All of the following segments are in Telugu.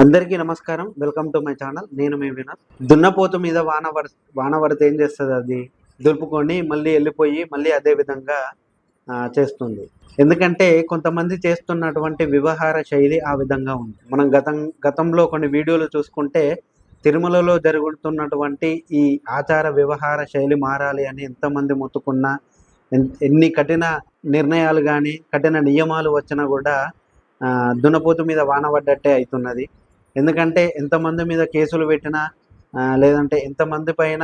అందరికీ నమస్కారం. Welcome to my channel. నేను మీ వినోద్. దున్నపోతు మీద వాన పడితే ఏం చేస్తుంది? అది దులుపుకొని మళ్ళీ వెళ్ళిపోయి మళ్ళీ అదే విధంగా చేస్తుంది. ఎందుకంటే కొంతమంది చేస్తున్నటువంటి వ్యవహార శైలి ఆ విధంగా ఉంది. మనం గతంలో కొన్ని వీడియోలు చూసుకుంటే తిరుమలలో జరుగుతున్నటువంటి ఈ ఆచార వ్యవహార శైలి మారాలి అని ఎంతమంది మొత్తుకున్నా, ఎన్ని కఠిన నిర్ణయాలు కానీ కఠిన నియమాలు వచ్చినా కూడా దున్నపోతు మీద వాన పడ్డట్టే అవుతున్నది. ఎందుకంటే ఎంతమంది మీద కేసులు పెట్టినా లేదంటే ఎంతమంది పైన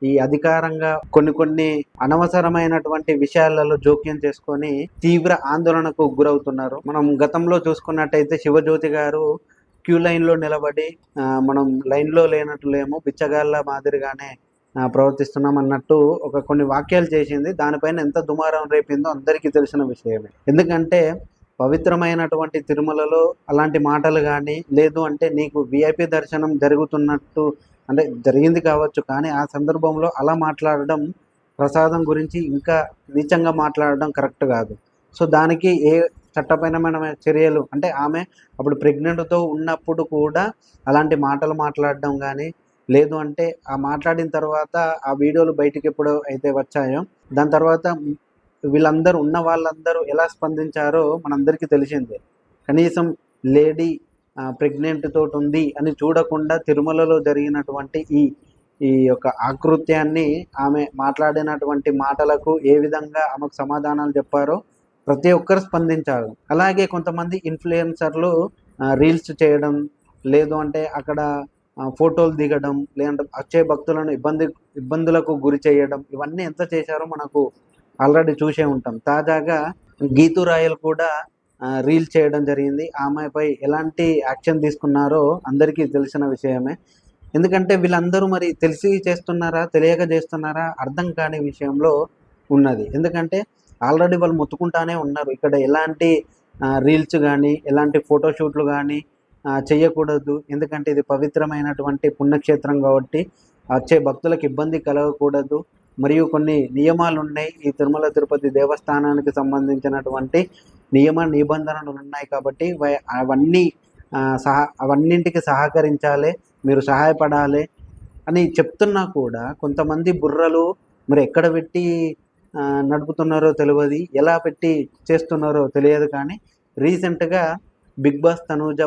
ఈ అధికారంగా కొన్ని అనవసరమైనటువంటి విషయాలలో జోక్యం చేసుకొని తీవ్ర ఆందోళనకు గురవుతున్నారు. మనం గతంలో చూసుకున్నట్టయితే శివజ్యోతి గారు క్యూ లైన్లో నిలబడి మనం లైన్లో లేనట్లేమో బిచ్చగాళ్ళ మాదిరిగానే ప్రవర్తిస్తున్నాం అన్నట్టు కొన్ని వాక్యాలు చేసింది. దానిపైన ఎంత దుమారం రేపిందో అందరికీ తెలిసిన విషయమే. ఎందుకంటే పవిత్రమైనటువంటి తిరుమలలో అలాంటి మాటలు కానీ, లేదు అంటే నీకు విఐపి దర్శనం జరుగుతున్నట్టు అంటే జరిగింది కావచ్చు, కానీ ఆ సందర్భంలో అలా మాట్లాడడం, ప్రసాదం గురించి ఇంకా నీచంగా మాట్లాడడం కరెక్ట్ కాదు. సో దానికి ఏ చట్టపరమైన చర్యలు అంటే ఆమె అప్పుడు ప్రెగ్నెంట్తో ఉన్నప్పుడు కూడా అలాంటి మాటలు మాట్లాడడం కానీ, లేదు అంటే ఆ మాట్లాడిన తర్వాత ఆ వీడియోలు బయటికి ఎప్పుడు అయితే వచ్చాయో దాని తర్వాత వీళ్ళందరూ ఉన్న వాళ్ళందరూ ఎలా స్పందించారో మనందరికీ తెలిసిందే. కనీసం లేడీ ప్రెగ్నెంట్ తోటి ఉంది అని చూడకుండా తిరుమలలో జరిగినటువంటి ఈ ఈ యొక్క ఆకృత్యాన్ని ఆమె మాట్లాడినటువంటి మాటలకు ఏ విధంగా ఆమెకు సమాధానాలు చెప్పారో ప్రతి ఒక్కరు స్పందించారు. అలాగే కొంతమంది ఇన్ఫ్లుయెన్సర్లు రీల్స్ చేయడం, లేదు అంటే అక్కడ ఫోటోలు దిగడం, లేదంటే వచ్చే భక్తులను ఇబ్బందులకు గురి చేయడం, ఇవన్నీ ఎంత చేశారో మనకు ఆల్రెడీ చూసే ఉంటాం. తాజాగా గీతూ రాయల్ కూడా రీల్ చేయడం జరిగింది. ఆమెపై ఎలాంటి యాక్షన్ తీసుకున్నారో అందరికీ తెలిసిన విషయమే. ఎందుకంటే వీళ్ళందరూ మరి తెలిసి చేస్తున్నారా, తెలియక చేస్తున్నారా అర్థం కాని విషయంలో ఉన్నది. ఎందుకంటే ఆల్రెడీ వాళ్ళు మొత్తుకుంటానే ఉన్నారు, ఇక్కడ ఎలాంటి రీల్స్ కానీ ఎలాంటి ఫోటోషూట్లు కానీ చేయకూడదు. ఎందుకంటే ఇది పవిత్రమైనటువంటి పుణ్యక్షేత్రం కాబట్టి వచ్చే భక్తులకు ఇబ్బంది కలగకూడదు. మరియు కొన్ని నియమాలు ఉన్నాయి, ఈ తిరుమల తిరుపతి దేవస్థానానికి సంబంధించినటువంటి నియమ నిబంధనలు ఉన్నాయి కాబట్టి అవన్నింటికి సహకరించాలి, మీరు సహాయపడాలి అని చెప్తున్నా కూడా కొంతమంది బుర్రలు మరి ఎక్కడ పెట్టి నడుపుతున్నారో తెలియదు, ఎలా పెట్టి చేస్తున్నారో తెలియదు. కానీ రీసెంట్గా బిగ్ బాస్ తనూజ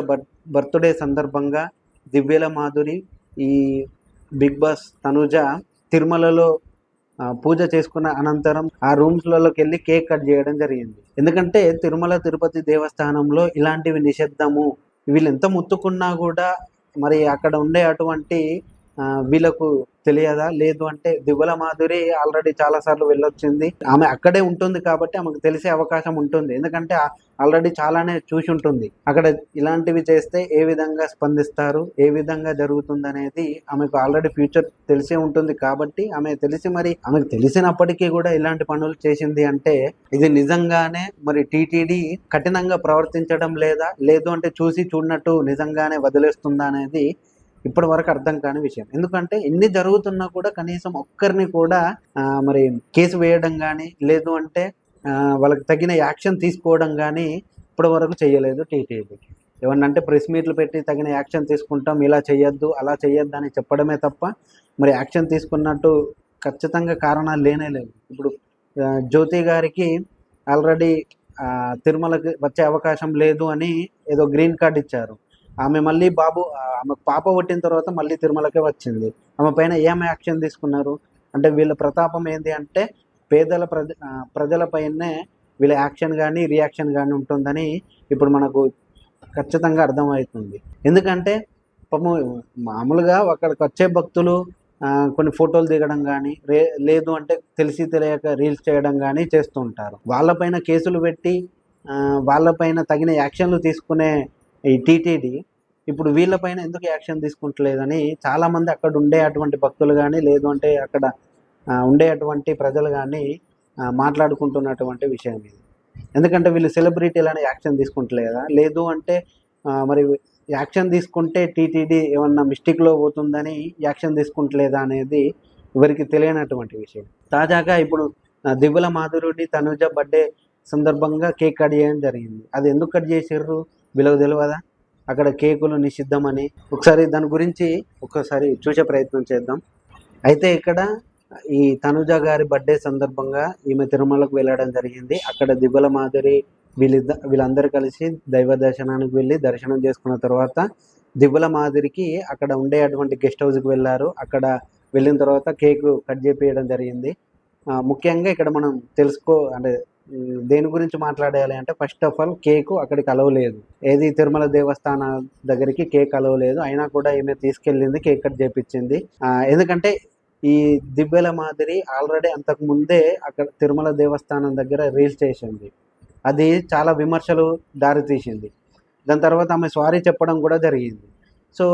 బర్త్డే సందర్భంగా దివ్యల మాధురి ఈ బిగ్ బాస్ తనూజ తిరుమలలో పూజ చేసుకున్న అనంతరం ఆ రూమ్స్లలోకి వెళ్ళి కేక్ కట్ చేయడం జరిగింది. ఎందుకంటే తిరుమల తిరుపతి దేవస్థానంలో ఇలాంటివి నిషిద్ధము. వీళ్ళు ఎంత ముత్తుకున్నా కూడా మరి అక్కడ ఉండే అటువంటి వీళ్ళకు తెలియదా? లేదు అంటే దివ్వల మాధురి ఆల్రెడీ చాలాసార్లు వెళ్ళొచ్చింది, ఆమె అక్కడే ఉంటుంది కాబట్టి ఆమెకు తెలిసే అవకాశం ఉంటుంది. ఎందుకంటే ఆల్రెడీ చాలానే చూసి ఉంటుంది అక్కడ ఇలాంటివి చేస్తే ఏ విధంగా స్పందిస్తారు, ఏ విధంగా జరుగుతుంది అనేది ఆమెకు ఆల్రెడీ ఫ్యూచర్ తెలిసే ఉంటుంది. కాబట్టి ఆమెకు తెలిసినప్పటికీ కూడా ఇలాంటి పనులు చేసింది అంటే ఇది నిజంగానే మరి టీటీడీ కఠినంగా ప్రవర్తించడం లేదా, లేదు అంటే చూసి చూడనట్టు నిజంగానే వదిలేస్తుందా అనేది ఇప్పటి వరకు అర్థం కాని విషయం. ఎందుకంటే ఎన్ని జరుగుతున్నా కూడా కనీసం ఒక్కరిని కూడా మరి కేసు వేయడం కానీ, లేదు అంటే వాళ్ళకి తగిన యాక్షన్ తీసుకోవడం కానీ ఇప్పటి వరకు చేయలేదు టీటీడీ. ఏమన్నంటే ప్రెస్ మీట్లు పెట్టి తగిన యాక్షన్ తీసుకుంటాం, ఇలా చేయొద్దు అలా చేయొద్దు అని చెప్పడమే తప్ప మరి యాక్షన్ తీసుకున్నట్టు ఖచ్చితంగా కారణాలు లేవు. ఇప్పుడు జ్యోతి గారికి ఆల్రెడీ తిరుమలకి వచ్చే అవకాశం లేదు అని ఏదో గ్రీన్ కార్డ్ ఇచ్చారు. ఆమె మళ్ళీ ఆమెకు పాప పుట్టిన తర్వాత మళ్ళీ తిరుమలకే వచ్చింది. ఆమె పైన ఏం యాక్షన్ తీసుకున్నారు అంటే వీళ్ళ ప్రతాపం ఏంటి అంటే ప్రజలపైనే వీళ్ళ యాక్షన్ కానీ రియాక్షన్ కానీ ఉంటుందని ఇప్పుడు మనకు ఖచ్చితంగా అర్థమవుతుంది. ఎందుకంటే మామూలుగా అక్కడికి వచ్చే భక్తులు కొన్ని ఫోటోలు దిగడం కానీ, లేదు అంటే తెలిసి తెలియక రీల్స్ చేయడం కానీ చేస్తూ ఉంటారు. వాళ్ళపైన కేసులు పెట్టి వాళ్ళపైన తగిన యాక్షన్లు తీసుకునే ఈ టీటీడీ ఇప్పుడు వీళ్ళపైన ఎందుకు యాక్షన్ తీసుకుంటలేదని చాలామంది అక్కడ ఉండే అటువంటి భక్తులు కానీ, లేదు అంటే అక్కడ ఉండే అటువంటి ప్రజలు కానీ మాట్లాడుకుంటున్నటువంటి విషయం ఇది. ఎందుకంటే వీళ్ళు సెలబ్రిటీలని యాక్షన్ తీసుకుంటలేదా, లేదు అంటే మరి యాక్షన్ తీసుకుంటే టీటీడీ ఏమన్నా మిస్టేక్లో పోతుందని యాక్షన్ తీసుకుంటలేదా అనేది ఎవరికి తెలియనటువంటి విషయం. తాజాగా ఇప్పుడు దివ్యల మాధురి తనుజ బర్త్డే సందర్భంగా కేక్ కట్ చేయడం జరిగింది. అది ఎందుకు కట్ చేసారు వీళ్ళకి తెలియదా? అక్కడ కేకులు నిషిద్ధమని. ఒకసారి దాని గురించి ఒకసారి చూసే ప్రయత్నం చేద్దాం. అయితే ఇక్కడ ఈ తనుజ గారి బర్త్డే సందర్భంగా ఈమె తిరుమలకు వెళ్ళడం జరిగింది. అక్కడ దివ్యల మాదిరి వీళ్ళందరూ కలిసి దైవ దర్శనానికి వెళ్ళి దర్శనం చేసుకున్న తర్వాత దివ్యల మాదిరికి అక్కడ ఉండే అటువంటి గెస్ట్ హౌస్కి వెళ్ళారు. అక్కడ వెళ్ళిన తర్వాత కేకు కట్ చేపియడం జరిగింది. ముఖ్యంగా ఇక్కడ మనం అంటే దేని గురించి మాట్లాడాలి అంటే ఫస్ట్ ఆఫ్ ఆల్ కేకు అక్కడికి అలవలేదు. ఏది తిరుమల దేవస్థానం దగ్గరికి కేక్ అలవలేదు. అయినా కూడా ఈమె తీసుకెళ్ళింది, కేక్ కట్ చేపించింది. ఎందుకంటే ఈ దివ్యల మాదిరి ఆల్రెడీ అంతకు ముందే అక్కడ తిరుమల దేవస్థానం దగ్గర రీల్స్ చేసింది. అది చాలా విమర్శలు దారితీసింది. దాని తర్వాత ఆమె సారీ చెప్పడం కూడా జరిగింది. సో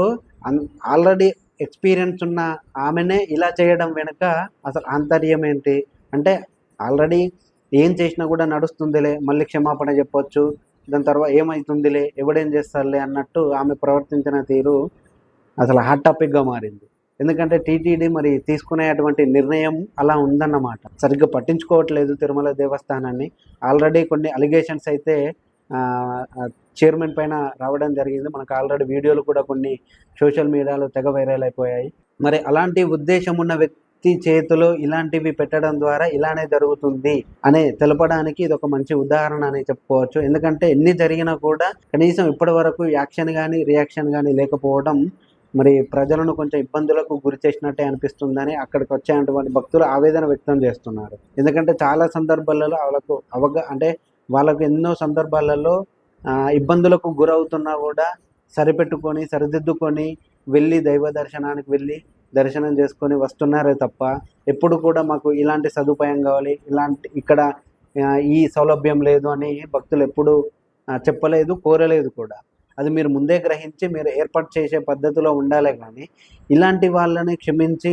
ఆల్రెడీ ఎక్స్పీరియన్స్ ఉన్న ఆమెనే ఇలా చేయడం వెనుక అసలు ఆంతర్యం ఏంటి అంటే, ఆల్రెడీ ఏం చేసినా కూడా నడుస్తుందిలే, మళ్ళీ క్షమాపణ చెప్పొచ్చు, దాని తర్వాత ఏమవుతుందిలే, ఎవడేం చేస్తారులే అన్నట్టు ఆమె ప్రవర్తించిన తీరు అసలు హాట్ టాపిక్గా మారింది. ఎందుకంటే టీటీడీ మరి తీసుకునేటువంటి నిర్ణయం అలా ఉందన్నమాట. సరిగ్గా పట్టించుకోవట్లేదు తిరుమల దేవస్థానాన్ని. ఆల్రెడీ కొన్ని అలిగేషన్స్ అయితే చైర్మన్ పైన రావడం జరిగింది. మనకు ఆల్రెడీ వీడియోలు కూడా కొన్ని సోషల్ మీడియాలో తెగ వైరల్ అయిపోయాయి. మరి అలాంటి ఉద్దేశం ఉన్న వ్యక్తి చేతిలో ఇలాంటివి పెట్టడం ద్వారా ఇలానే జరుగుతుంది అనే తెలపడానికి ఇది ఒక మంచి ఉదాహరణ అని చెప్పుకోవచ్చు. ఎందుకంటే ఎన్ని జరిగినా కూడా కనీసం ఇప్పటి వరకు యాక్షన్ కానీ రియాక్షన్ కానీ లేకపోవడం మరి ప్రజలను కొంచెం ఇబ్బందులకు గురి చేసినట్టే అనిపిస్తుందని అక్కడికి వచ్చేటువంటి భక్తులు ఆవేదన వ్యక్తం చేస్తున్నారు. ఎందుకంటే చాలా సందర్భాలలో వాళ్ళకు ఎన్నో సందర్భాలలో ఇబ్బందులకు గురవుతున్నా కూడా సరిపెట్టుకొని సరిదిద్దుకొని వెళ్ళి దైవ దర్శనానికి వెళ్ళి దర్శనం చేసుకొని వస్తున్నారే తప్ప ఎప్పుడు కూడా మాకు ఇలాంటి సదుపాయం కావాలి, ఇక్కడ ఈ సౌలభ్యం లేదు అని భక్తులు ఎప్పుడు చెప్పలేదు, కోరలేదు కూడా. అది మీరు ముందే గ్రహించి మీరు ఏర్పాటు చేసే పద్ధతిలో ఉండాలి. కానీ ఇలాంటి వాళ్ళని క్షమించి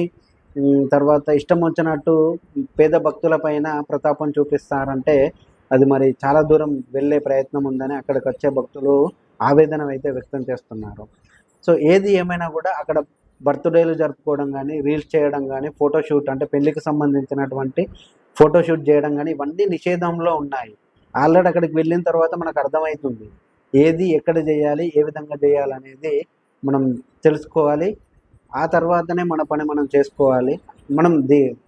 తర్వాత ఇష్టం వచ్చినట్టు పేద భక్తుల పైన ప్రతాపం చూపిస్తారంటే అది మరి చాలా దూరం వెళ్ళే ప్రయత్నం ఉందని అక్కడికి వచ్చే భక్తులు ఆవేదన అయితే వ్యక్తం చేస్తున్నారు. సో ఏది ఏమైనా కూడా అక్కడ బర్త్డేలు జరుపుకోవడం కానీ, రీల్స్ చేయడం కానీ, ఫోటోషూట్ అంటే పెళ్లికి సంబంధించినటువంటి ఫోటోషూట్ చేయడం కానీ ఇవన్నీ నిషేధంలో ఉన్నాయి. ఆల్రెడీ అక్కడికి వెళ్ళిన తర్వాత మనకు అర్థమవుతుంది ఏది ఎక్కడ చేయాలి, ఏ విధంగా చేయాలనేది మనం తెలుసుకోవాలి. ఆ తర్వాతనే మన పని మనం చేసుకోవాలి. మనం